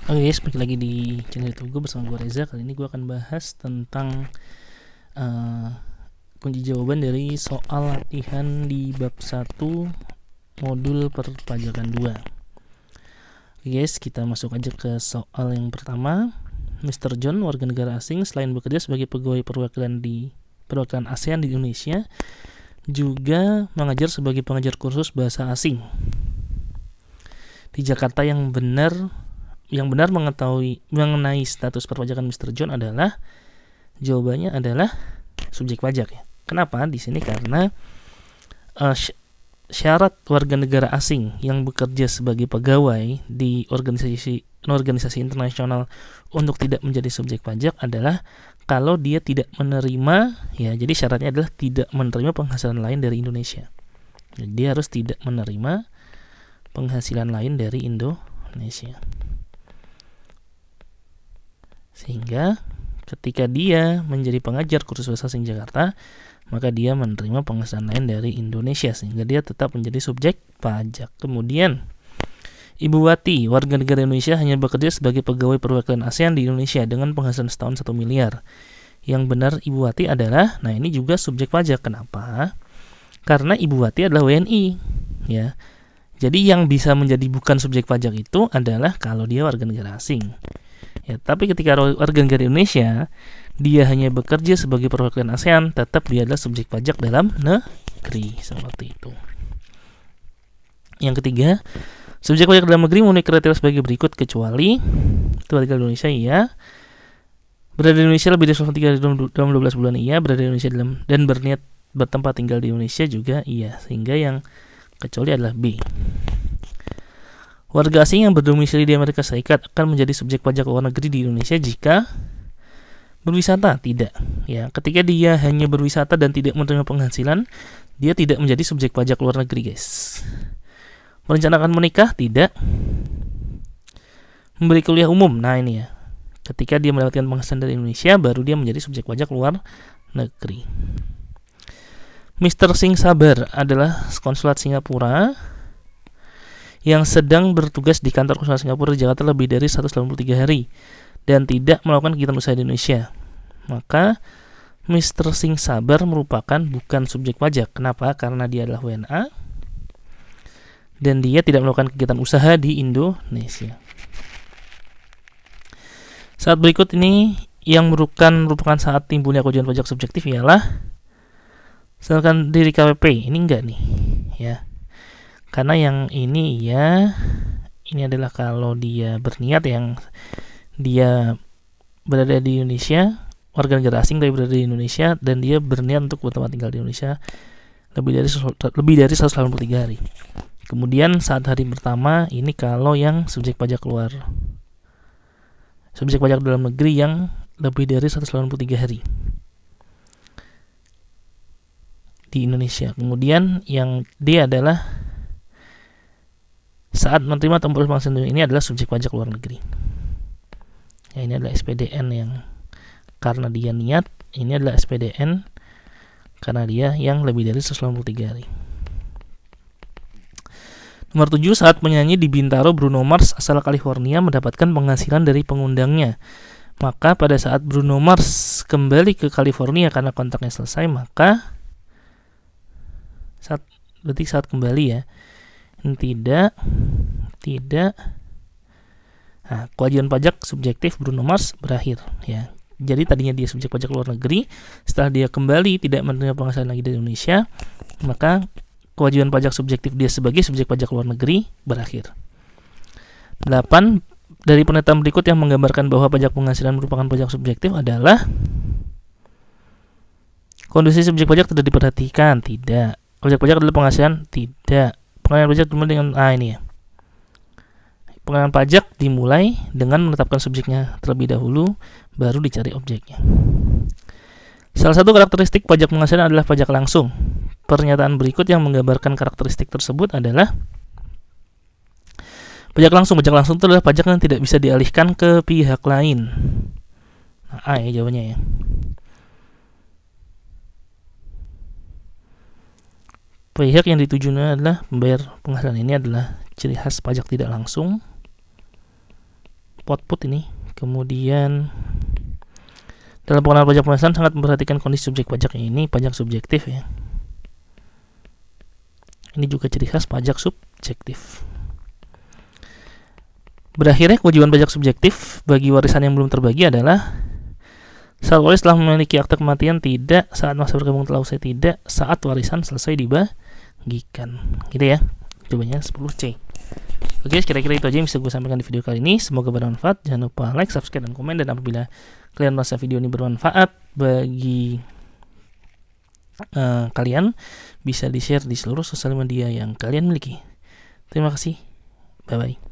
Oke guys, balik lagi di channel YouTube gue bersama gue Reza. Kali ini gue akan bahas tentang uh, kunci jawaban dari soal latihan di bab 1 modul perpajakan 2. Oke guys, kita masuk aja ke soal yang pertama. Mr. John, warga negara asing, selain bekerja sebagai pegawai perwakilan ASEAN di Indonesia, juga mengajar sebagai pengajar kursus bahasa asing di Jakarta. Yang benar mengetahui mengenai status perpajakan Mr. John adalah, jawabannya adalah subjek pajak ya. Kenapa? Di sini karena syarat warga negara asing yang bekerja sebagai pegawai di organisasi internasional untuk tidak menjadi subjek pajak adalah kalau dia tidak menerima, ya, jadi syaratnya adalah tidak menerima penghasilan lain dari Indonesia. Jadi dia harus tidak menerima penghasilan lain dari Indonesia. Sehingga ketika dia menjadi pengajar kursus bahasa asing Jakarta, maka dia menerima penghasilan lain dari Indonesia, sehingga dia tetap menjadi subjek pajak. Kemudian Ibu Wati, warga negara Indonesia, hanya bekerja sebagai pegawai perwakilan ASEAN di Indonesia dengan penghasilan setahun 1 miliar. Yang benar Ibu Wati adalah, nah ini juga subjek pajak. Kenapa? Karena Ibu Wati adalah WNI, ya. Jadi yang bisa menjadi bukan subjek pajak itu adalah kalau dia warga negara asing. Ya, tapi ketika warga negara Indonesia, dia hanya bekerja sebagai perwakilan ASEAN, tetap dia adalah subjek pajak dalam negeri, seperti itu. Yang ketiga, subjek pajak dalam negeri memenuhi kriteria sebagai berikut, kecuali itu warga Indonesia, iya. Berada di Indonesia lebih dari 3 dalam 12 bulan, iya. Berada di Indonesia dan berniat bertempat tinggal di Indonesia juga, iya. Sehingga yang kecuali adalah B. Warga asing yang berdomisili di Amerika Serikat akan menjadi subjek pajak luar negeri di Indonesia jika berwisata. Tidak, ya. Ketika dia hanya berwisata dan tidak menerima penghasilan, dia tidak menjadi subjek pajak luar negeri, guys. Merencanakan menikah? Tidak. Memberi kuliah umum? Nah ini ya. Ketika dia mendapatkan penghasilan dari Indonesia, baru dia menjadi subjek pajak luar negeri. Mr. Singh Sabar adalah konsulat Singapura yang sedang bertugas di kantor konsulat Singapura di Jakarta lebih dari 183 hari dan tidak melakukan kegiatan usaha di Indonesia. Maka Mr. Singh Sabar merupakan bukan subjek pajak. Kenapa? Karena dia adalah WNA dan dia tidak melakukan kegiatan usaha di Indonesia. Saat berikut ini yang merupakan saat timbulnya kewajiban pajak subjektif ialah sedangkan diri KWP. Ini enggak nih, ya. Karena yang ini ya, ini adalah kalau dia berniat, yang dia berada di Indonesia, warga negara asing tapi berada di Indonesia, dan dia berniat untuk bertempat tinggal di Indonesia lebih dari 183 hari. Kemudian saat hari pertama ini kalau yang subjek pajak dalam negeri yang lebih dari 183 hari di Indonesia. Kemudian yang D adalah saat menerima atau memperoleh penghasilan ini adalah subjek pajak luar negeri. Ya, ini adalah SPDN yang karena dia niat, ini adalah SPDN karena dia yang lebih dari 183 hari. Nomor 7, saat penyanyi di Bintaro Bruno Mars asal California mendapatkan penghasilan dari pengundangnya. Maka pada saat Bruno Mars kembali ke California karena kontraknya selesai, maka saat kembali ya, tidak. Nah, kewajiban pajak subjektif Bruno Mars berakhir, ya. Jadi tadinya dia subjek pajak luar negeri, setelah dia kembali tidak menerima penghasilan lagi dari Indonesia, maka kewajiban pajak subjektif dia sebagai subjek pajak luar negeri berakhir. 8. Dari pernyataan berikut yang menggambarkan bahwa pajak penghasilan merupakan pajak subjektif adalah kondisi subjek pajak tidak diperhatikan, tidak. Objek pajak adalah penghasilan, tidak. Pengenalan pajak dimulai dengan ini ya. Pengenalan pajak dimulai dengan menetapkan subjeknya terlebih dahulu, baru dicari objeknya. Salah satu karakteristik pajak penghasilan adalah pajak langsung. Pernyataan berikut yang menggambarkan karakteristik tersebut adalah pajak langsung. Pajak langsung itu adalah pajak yang tidak bisa dialihkan ke pihak lain. Nah, A ya jawabannya ya. Pihak yang ditujunya adalah membayar penghasilan ini adalah ciri khas pajak tidak langsung. pot ini. Kemudian dalam pengenalan pajak penghasilan sangat memperhatikan kondisi subjek pajak. Ini pajak subjektif ya. Ini juga ciri khas pajak subjektif. Berakhirnya kewajiban pajak subjektif bagi warisan yang belum terbagi adalah saat waris telah memiliki akta kematian tidak, saat masa bergabung telah usai tidak, saat warisan selesai dibagikan. Gitu ya. Jawabannya 10C. Oke, kira-kira itu aja yang bisa gue sampaikan di video kali ini. Semoga bermanfaat. Jangan lupa like, subscribe, dan komen. Dan apabila kalian merasa video ini bermanfaat bagi kalian, bisa di-share di seluruh sosial media yang kalian miliki. Terima kasih. Bye-bye.